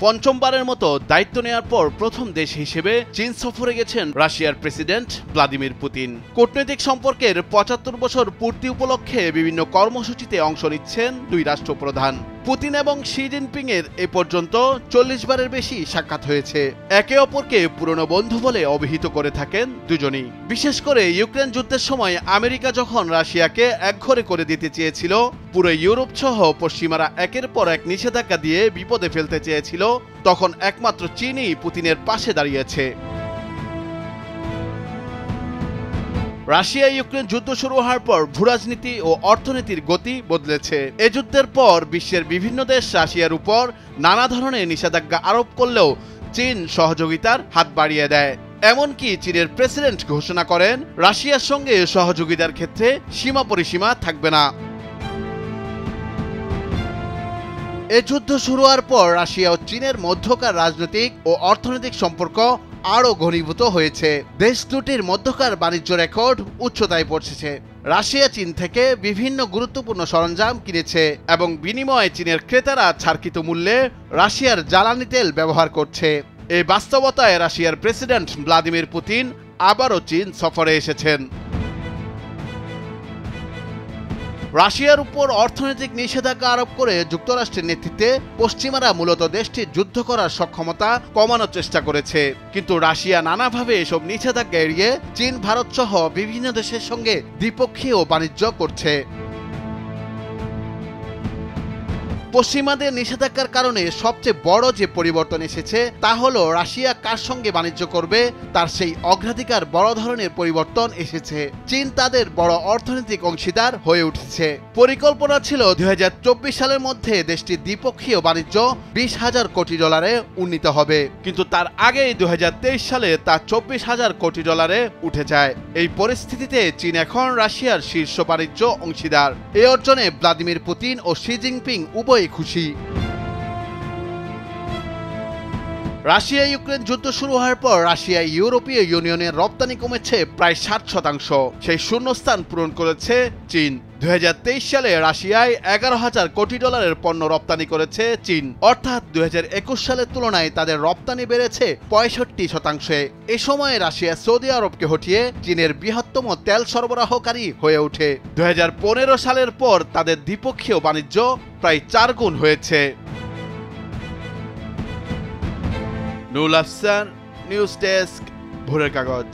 পঞ্চমবারের মতো দায়িত্ব নেওয়ার পর প্রথম দেশ হিসেবে চীন সফরে গেছেন রাশিয়ার প্রেসিডেন্ট ভ্লাদিমির পুতিন। কূটনৈতিক সম্পর্কের ৭৫ বছর পূর্তি উপলক্ষে বিভিন্ন কর্মসূচিতে অংশ নিচ্ছেন দুই রাষ্ট্রপ্রধান। পুতিন এবং শি জিনপিং এর এ পর্যন্ত ৪০ বারের বেশি সাক্ষাৎ হয়েছে। একে অপরকে পুরনো বন্ধু বলে অভিহিত করে থাকেন দুজনই। বিশেষ করে ইউক্রেন যুদ্ধের সময় আমেরিকা যখন রাশিয়াকে একঘরে করে দিতে চেয়েছিল, পুরো ইউরোপ সহ পশ্চিমারা একের পর এক নিষেধাজ্ঞা দিয়ে বিপদে ফেলতে চেয়েছিল, তখন একমাত্র চীনই পুতিনের পাশে দাঁড়িয়েছে। রাশিয়া ইউক্রেন যুদ্ধ শুরু হওয়ার পর ভূরাজনীতি ও অর্থনীতির গতি বদলেছে। এ যুদ্ধের পর বিশ্বের বিভিন্ন দেশ রাশিয়ার উপর নানা ধরনের নিষেধাজ্ঞা আরোপ করলেও চীন সহযোগিতার হাত বাড়িয়ে দেয়। এমনকি চীনের প্রেসিডেন্ট ঘোষণা করেন রাশিয়ার সঙ্গে সহযোগিতার ক্ষেত্রে সীমা পরিসীমা থাকবে না। এ যুদ্ধ শুরু হওয়ার পর রাশিয়া ও চীনের মধ্যকার রাজনৈতিক ও অর্থনৈতিক সম্পর্ক আরও ঘনীভূত হয়েছে। দেশ দুটির মধ্যকার বাণিজ্য রেকর্ড উচ্চতায় পৌঁছেছে। রাশিয়া চীন থেকে বিভিন্ন গুরুত্বপূর্ণ সরঞ্জাম কিনেছে এবং বিনিময়ে চীনের ক্রেতারা ছাড়কৃত মূল্যে রাশিয়ার জ্বালানি তেল ব্যবহার করছে। এই বাস্তবতায় রাশিয়ার প্রেসিডেন্ট ভ্লাদিমির পুতিন আবারও চীন সফরে এসেছেন। রাশিয়ার উপর অর্থনৈতিক নিষেধাজ্ঞা আরোপ করে যুক্তরাষ্ট্রের নেতৃত্বে পশ্চিমারা মূলত দেশটির যুদ্ধ করার সক্ষমতা কমানোর চেষ্টা করেছে। কিন্তু রাশিয়া নানাভাবে এসব নিষেধাজ্ঞা এড়িয়ে চীন, ভারত সহ বিভিন্ন দেশের সঙ্গে দ্বিপক্ষীয় বাণিজ্য করছে। পশ্চিমাদের নিষেধাজ্ঞার কারণে সবচেয়ে বড় যে পরিবর্তন এসেছে তা হলো রাশিয়া কার সঙ্গে বাণিজ্য করবে তার সেই অগ্রাধিকার বড় ধরনের পরিবর্তন এসেছে। চীন তাদের বড় অর্থনৈতিক অংশীদার হয়ে উঠেছে। পরিকল্পনা ছিল ২০২৪ সালের মধ্যে দেশটির দ্বিপক্ষীয় বাণিজ্য $২০,০০০ কোটি উন্নীত হবে, কিন্তু তার আগেই ২০২৩ সালে তা $২৪,০০০ কোটি উঠে যায়। এই পরিস্থিতিতে চীন এখন রাশিয়ার শীর্ষ বাণিজ্য অংশীদার। এ অর্জনে ভ্লাদিমির পুতিন ও শি জিনপিং উভয় খুশি। রাশিয়া ইউক্রেন যুদ্ধ শুরু হওয়ার পর রাশিয়া ইউরোপীয় ইউনিয়নের রপ্তানি কমেছে প্রায় ৬০%। সেই শূন্যস্থান পূরণ করেছে চীন। ২০২৩ সালে রাশিয়ায় $১১,০০০ কোটি পণ্য রপ্তানি করেছে চীন, অর্থাৎ ২০২১ সালের তুলনায় তাদের রপ্তানি বেড়েছে ৬৫%। এ সময় রাশিয়া সৌদি আরবকে হটিয়ে চীনের বৃহত্তম তেল সরবরাহকারী হয়ে ওঠে। ২০১৫ সালের পর তাদের দ্বিপক্ষীয় বাণিজ্য প্রায় ৪ গুণ হয়েছে। নুরুল আহসান, নিউজ ডেস্ক, ভোরের কাগজ।